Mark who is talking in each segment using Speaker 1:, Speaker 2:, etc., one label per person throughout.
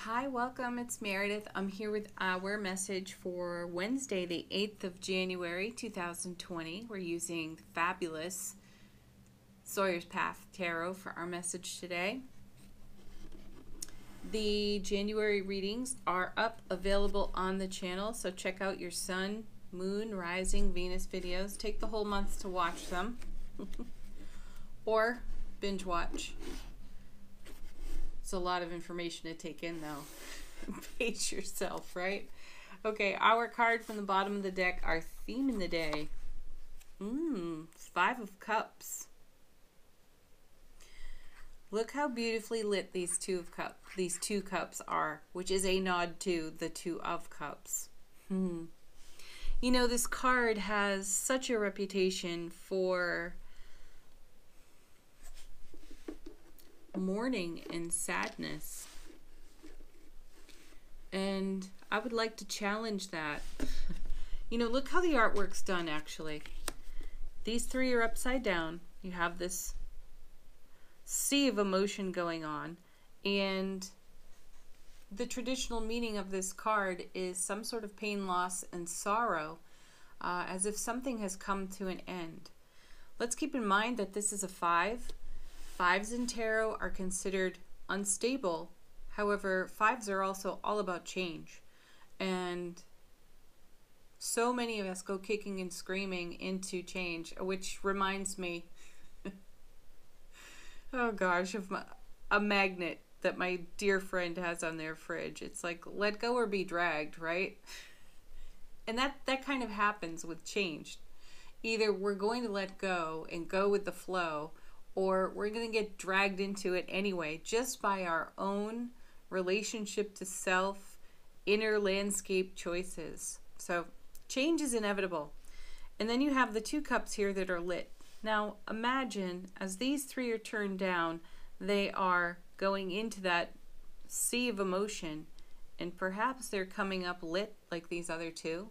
Speaker 1: Hi, welcome. It's Meredith. I'm here with our message for Wednesday, the 8th of January, 2020. We're using the fabulous Sawyer's Path Tarot for our message today. The January readings are up, available on the channel, so check out your Sun, Moon, Rising, Venus videos. Take the whole month to watch them. Or binge watch. It's a lot of information to take in, though. Pace yourself, right? Okay, our card from the bottom of the deck, our theme in the day. Five of Cups. Look how beautifully lit these two cups are, which is a nod to the Two of Cups. You know, this card has such a reputation for mourning and sadness, and I would like to challenge that. You know, look how the artwork's done. Actually, these three are upside down. You have this sea of emotion going on, and the traditional meaning of this card is some sort of pain, loss, and sorrow, as if something has come to an end. Let's keep in mind that this is a 5. Fives in tarot are considered unstable. However, fives are also all about change. And so many of us go kicking and screaming into change, which reminds me, oh gosh, of a magnet that my dear friend has on their fridge. It's like, let go or be dragged, right? And that kind of happens with change. Either we're going to let go and go with the flow, or we're going to get dragged into it anyway, just by our own relationship to self, inner landscape choices. So change is inevitable. And then you have the two cups here that are lit. Now imagine, as these three are turned down, they are going into that sea of emotion, and perhaps they're coming up lit like these other two.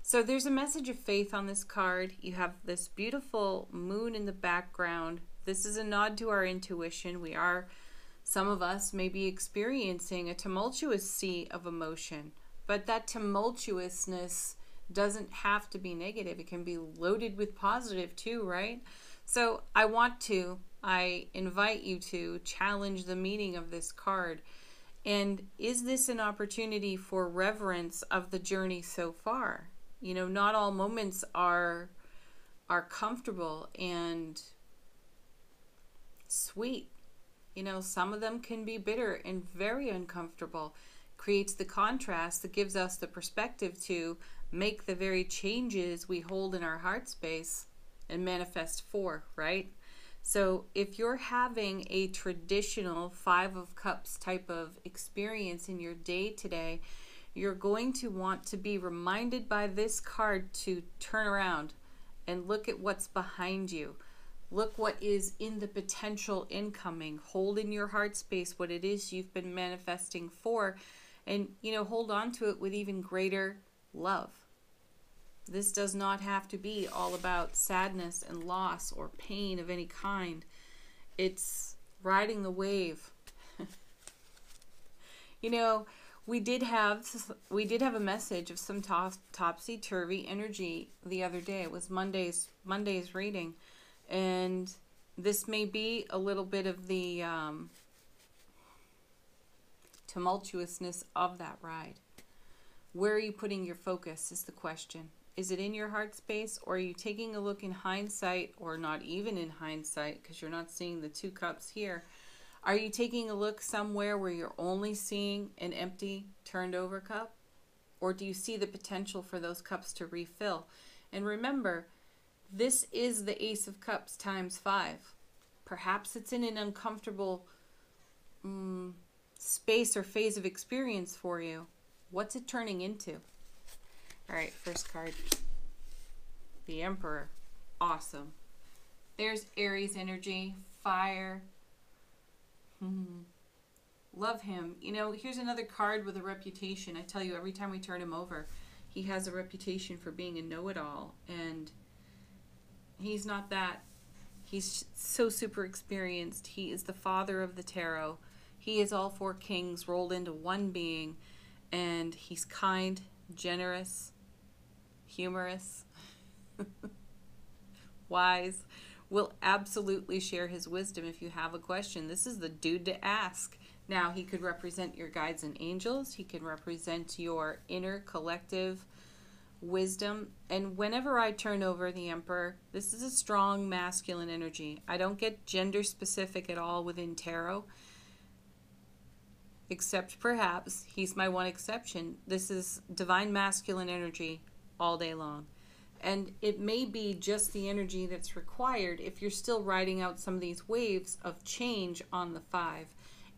Speaker 1: So there's a message of faith on this card. You have this beautiful moon in the background. This is a nod to our intuition. Some of us may be experiencing a tumultuous sea of emotion, but that tumultuousness doesn't have to be negative. It can be loaded with positive too, right? So I invite you to challenge the meaning of this card. And is this an opportunity for reverence of the journey so far? You know, not all moments are comfortable and sweet. You know, some of them can be bitter and very uncomfortable. Creates the contrast that gives us the perspective to make the very changes we hold in our heart space and manifest for, right? So if you're having a traditional 5 of Cups type of experience in your day today, you're going to want to be reminded by this card to turn around and look at what's behind you. Look what is in the potential incoming. Hold in your heart space what it is you've been manifesting for, and, you know, hold on to it with even greater love. This does not have to be all about sadness and loss or pain of any kind. It's riding the wave. You know, we did have a message of some topsy-turvy energy the other day. It was Monday's reading, and this may be a little bit of the tumultuousness of that ride. Where are you putting your focus is the question. Is it in your heart space, or are you taking a look in hindsight, or not even in hindsight because you're not seeing the two cups here? Are you taking a look somewhere where you're only seeing an empty, turned over cup? Or do you see the potential for those cups to refill? And remember, this is the Ace of Cups times 5. Perhaps it's in an uncomfortable space or phase of experience for you. What's it turning into? All right, first card. The Emperor. Awesome. There's Aries energy, fire. Love him. You know, here's another card with a reputation. I tell you, every time we turn him over, he has a reputation for being a know-it-all, and he's not that. He's so super experienced. He is the father of the tarot. He is all four kings rolled into one being, and he's kind, generous, humorous, wise, will absolutely share his wisdom if you have a question. This is the dude to ask. Now, he could represent your guides and angels. He can represent your inner collective wisdom. And whenever I turn over the Emperor, this is a strong masculine energy. I don't get gender specific at all within tarot, except perhaps, he's my one exception. This is divine masculine energy all day long. And it may be just the energy that's required if you're still riding out some of these waves of change on the 5.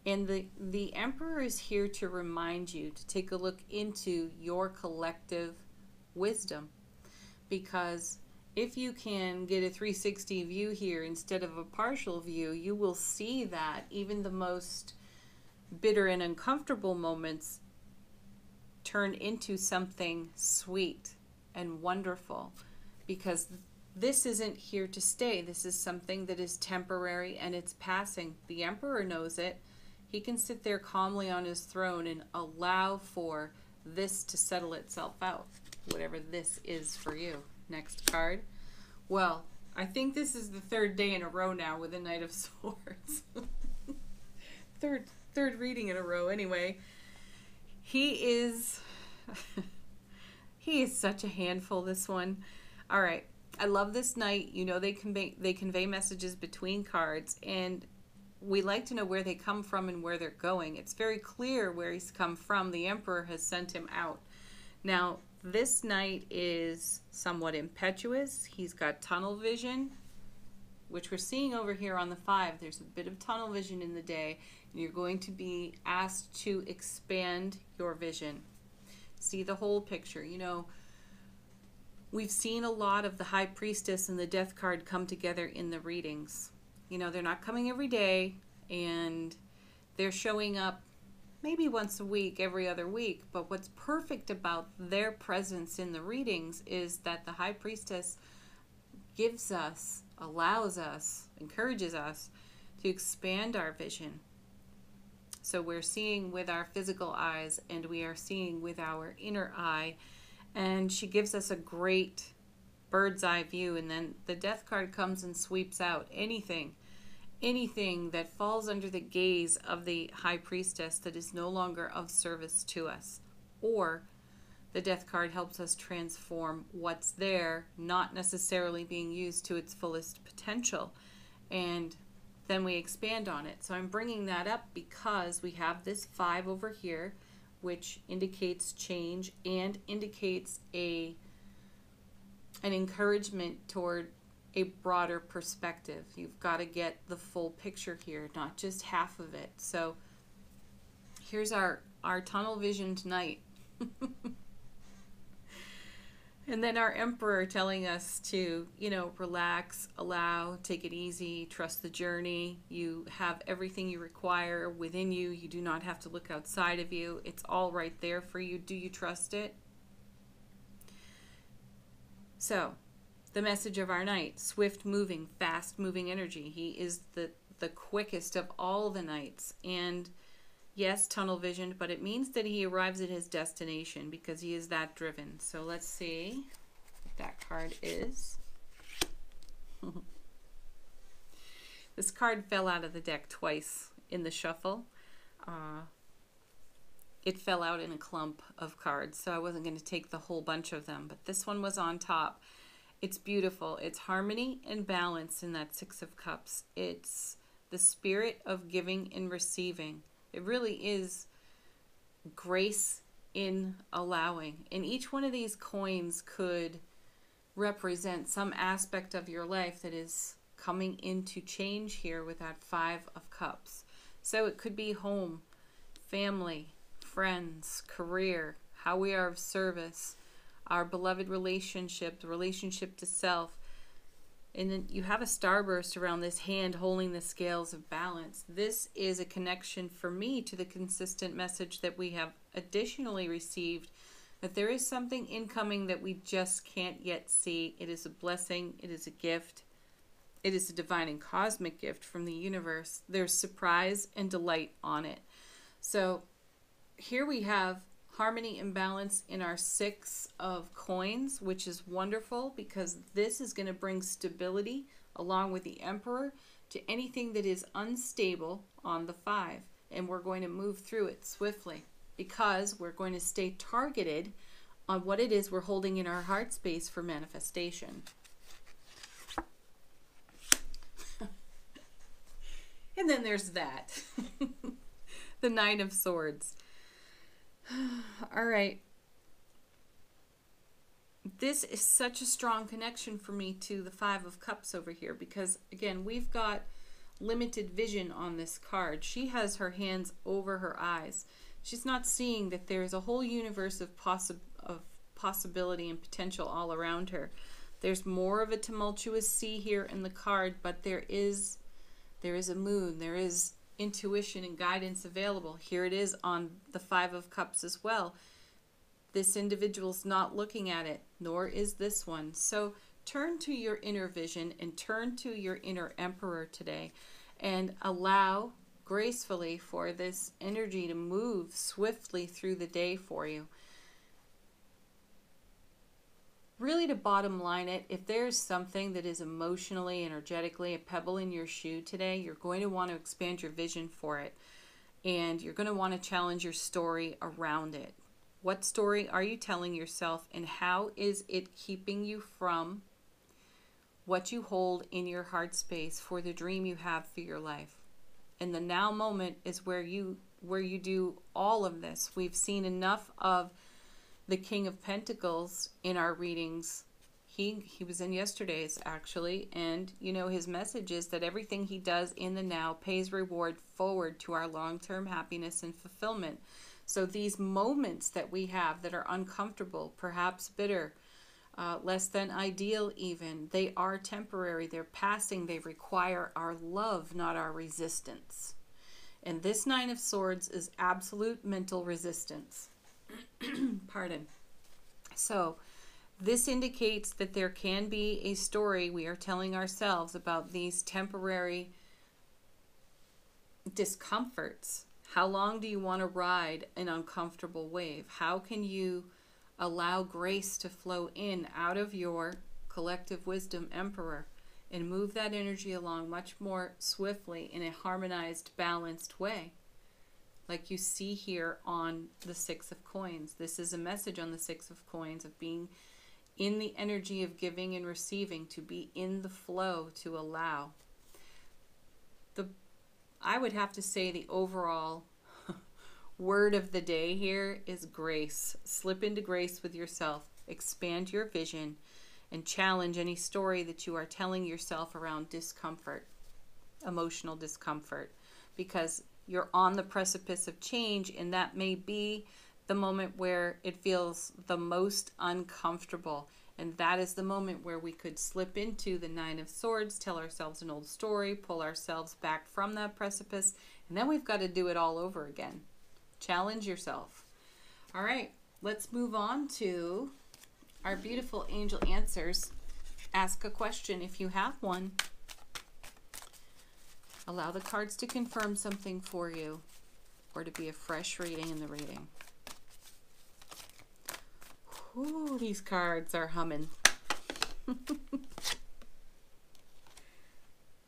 Speaker 1: And the Emperor is here to remind you to take a look into your collective wisdom. Because if you can get a 360 view here instead of a partial view, you will see that even the most bitter and uncomfortable moments turn into something sweet and wonderful, because this isn't here to stay. This is something that is temporary and it's passing. The Emperor knows it. He can sit there calmly on his throne and allow for this to settle itself out, whatever this is for you. Next card. Well, I think this is the third day in a row now with a Knight of Swords. Third reading in a row anyway. He is he is such a handful, this one. All right. I love this knight. You know, they convey messages between cards, and we like to know where they come from and where they're going. It's very clear where he's come from. The Emperor has sent him out. Now, this knight is somewhat impetuous. He's got tunnel vision, which we're seeing over here on the 5. There's a bit of tunnel vision in the day, and you're going to be asked to expand your vision. See the whole picture. You know, we've seen a lot of the High Priestess and the Death card come together in the readings. You know, they're not coming every day, and they're showing up maybe once a week, every other week. But what's perfect about their presence in the readings is that the High Priestess gives us, allows us, encourages us to expand our vision. So we're seeing with our physical eyes, and we are seeing with our inner eye, and she gives us a great bird's eye view. And then the Death card comes and sweeps out anything that falls under the gaze of the High Priestess that is no longer of service to us. Or the Death card helps us transform what's there, not necessarily being used to its fullest potential, and then we expand on it. So I'm bringing that up because we have this 5 over here, which indicates change and indicates an encouragement toward a broader perspective. You've got to get the full picture here, not just half of it. So here's our tunnel vision tonight. And then our Emperor telling us to, you know, relax, allow, take it easy, trust the journey. You have everything you require within you. You do not have to look outside of you. It's all right there for you. Do you trust it? So, the message of our knight, swift moving, fast moving energy. He is the quickest of all the knights. And yes, tunnel vision, but it means that he arrives at his destination because he is that driven. So let's see what that card is. This card fell out of the deck twice in the shuffle. It fell out in a clump of cards, so I wasn't going to take the whole bunch of them, but this one was on top. It's beautiful. It's harmony and balance in that 6 of Cups. It's the spirit of giving and receiving. It really is grace in allowing. And each one of these coins could represent some aspect of your life that is coming into change here with that 5 of Cups. So it could be home, family, friends, career, how we are of service, our beloved relationship, the relationship to self. And then you have a starburst around this hand holding the scales of balance. This is a connection for me to the consistent message that we have additionally received, that there is something incoming that we just can't yet see. It is a blessing. It is a gift. It is a divine and cosmic gift from the universe. There's surprise and delight on it. So here we have harmony and balance in our 6 of coins, which is wonderful because this is going to bring stability along with the Emperor to anything that is unstable on the 5. And we're going to move through it swiftly because we're going to stay targeted on what it is we're holding in our heart space for manifestation. And then there's that. The 9 of Swords. All right. This is such a strong connection for me to the 5 of Cups over here because, again, we've got limited vision on this card. She has her hands over her eyes. She's not seeing that there's a whole universe of possibility and potential all around her. There's more of a tumultuous sea here in the card, but there is a moon. There is intuition and guidance available. Here it is on the 5 of Cups as well. This individual's not looking at it, nor is this one. So turn to your inner vision and turn to your inner Emperor today and allow gracefully for this energy to move swiftly through the day for you. Really, to bottom line it, if there's something that is emotionally, energetically a pebble in your shoe today, you're going to want to expand your vision for it. And you're going to want to challenge your story around it. What story are you telling yourself, and how is it keeping you from what you hold in your heart space for the dream you have for your life? And the now moment is where you do all of this. We've seen enough of the King of Pentacles in our readings. He was in yesterday's actually, and you know his message is that everything he does in the now pays reward forward to our long-term happiness and fulfillment. So these moments that we have that are uncomfortable, perhaps bitter, less than ideal even, they are temporary, they're passing, they require our love, not our resistance. And this 9 of Swords is absolute mental resistance. Pardon. So this indicates that there can be a story we are telling ourselves about these temporary discomforts. How long do you want to ride an uncomfortable wave? How can you allow grace to flow in out of your collective wisdom Emperor and move that energy along much more swiftly in a harmonized, balanced way? Like you see here on the 6 of Coins. This is a message on the 6 of Coins of being in the energy of giving and receiving, to be in the flow, to allow. I would have to say the overall word of the day here is grace. Slip into grace with yourself. Expand your vision and challenge any story that you are telling yourself around discomfort, emotional discomfort, because you're on the precipice of change, and that may be the moment where it feels the most uncomfortable. And that is the moment where we could slip into the 9 of Swords, tell ourselves an old story, pull ourselves back from that precipice, and then we've got to do it all over again. Challenge yourself. All right, let's move on to our beautiful angel answers. Ask a question if you have one. Allow the cards to confirm something for you, or to be a fresh reading in the reading. Ooh, these cards are humming.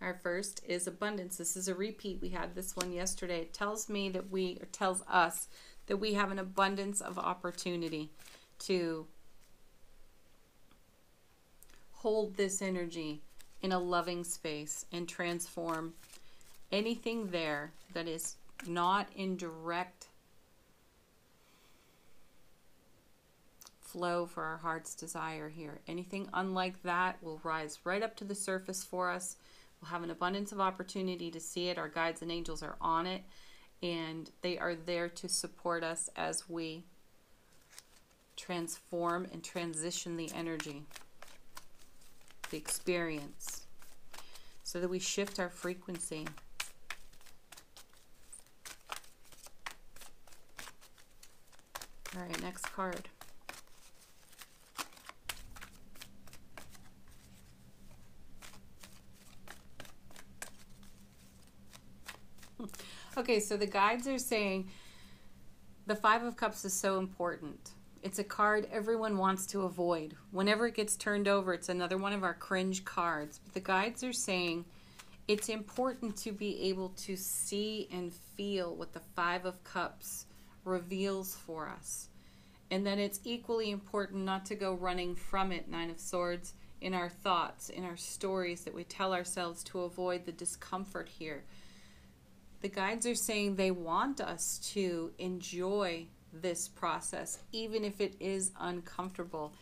Speaker 1: Our first is abundance. This is a repeat. We had this one yesterday. It tells me that tells us that we have an abundance of opportunity to hold this energy in a loving space and transform anything there that is not in direct flow for our heart's desire here. Anything unlike that will rise right up to the surface for us. We'll have an abundance of opportunity to see it. Our guides and angels are on it, and they are there to support us as we transform and transition the energy, the experience, so that we shift our frequency. All right, next card. Okay, so the guides are saying the Five of Cups is so important. It's a card everyone wants to avoid. Whenever it gets turned over, it's another one of our cringe cards. But the guides are saying it's important to be able to see and feel what the Five of Cups reveals for us. And then it's equally important not to go running from it, Nine of Swords, in our thoughts, in our stories that we tell ourselves to avoid the discomfort here. The guides are saying they want us to enjoy this process, even if it is uncomfortable.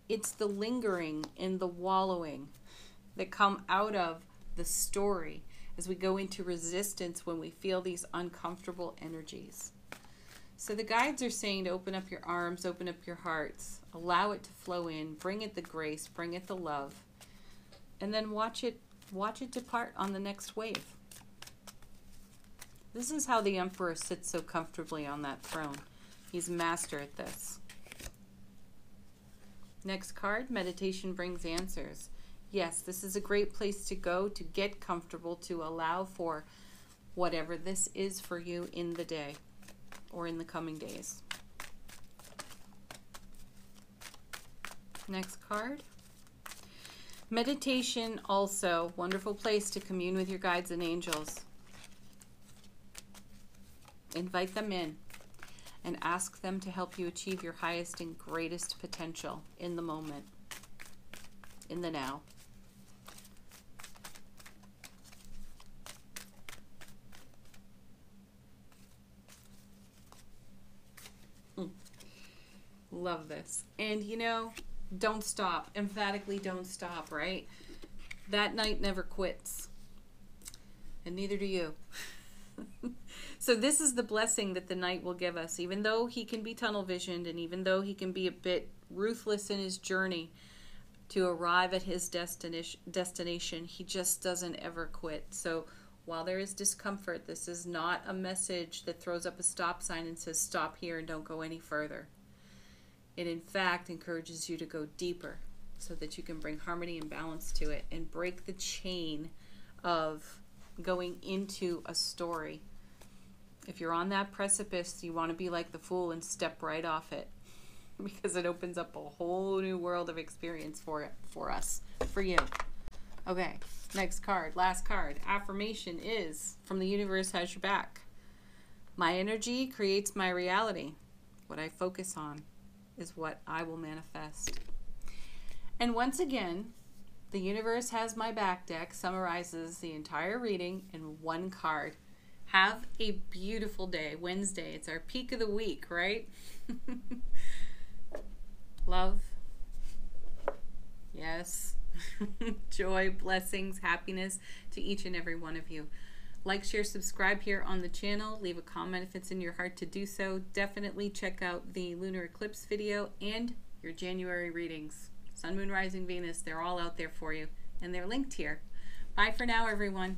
Speaker 1: It's the lingering and the wallowing that come out of the story as we go into resistance when we feel these uncomfortable energies. So the guides are saying to open up your arms, open up your hearts, allow it to flow in, bring it the grace, bring it the love, and then watch it depart on the next wave. This is how the Emperor sits so comfortably on that throne. He's master at this. Next card, meditation brings answers. Yes, this is a great place to go to get comfortable, to allow for whatever this is for you in the day or in the coming days. Next card. Meditation also, wonderful place to commune with your guides and angels. Invite them in and ask them to help you achieve your highest and greatest potential in the moment, in the now. Love this. And you know, don't stop. Emphatically don't stop, right? That night never quits. And neither do you. So this is the blessing that the knight will give us. Even though he can be tunnel visioned, and even though he can be a bit ruthless in his journey to arrive at his destination, he just doesn't ever quit. So while there is discomfort, this is not a message that throws up a stop sign and says stop here and don't go any further. It in fact encourages you to go deeper so that you can bring harmony and balance to it and break the chain of going into a story. If you're on that precipice, you want to be like the fool and step right off it, because it opens up a whole new world of experience for you. Okay, next card, last card. Affirmation is from the universe has your back. My energy creates my reality. What I focus on is what I will manifest. And once again, the universe has my back deck summarizes the entire reading in one card. Have a beautiful day. Wednesday, it's our peak of the week, right? Love. Yes. Joy, blessings, happiness to each and every one of you. Like, share, subscribe here on the channel. Leave a comment if it's in your heart to do so. Definitely check out the lunar eclipse video and your January readings. Sun, Moon, Rising, Venus, they're all out there for you. And they're linked here. Bye for now, everyone.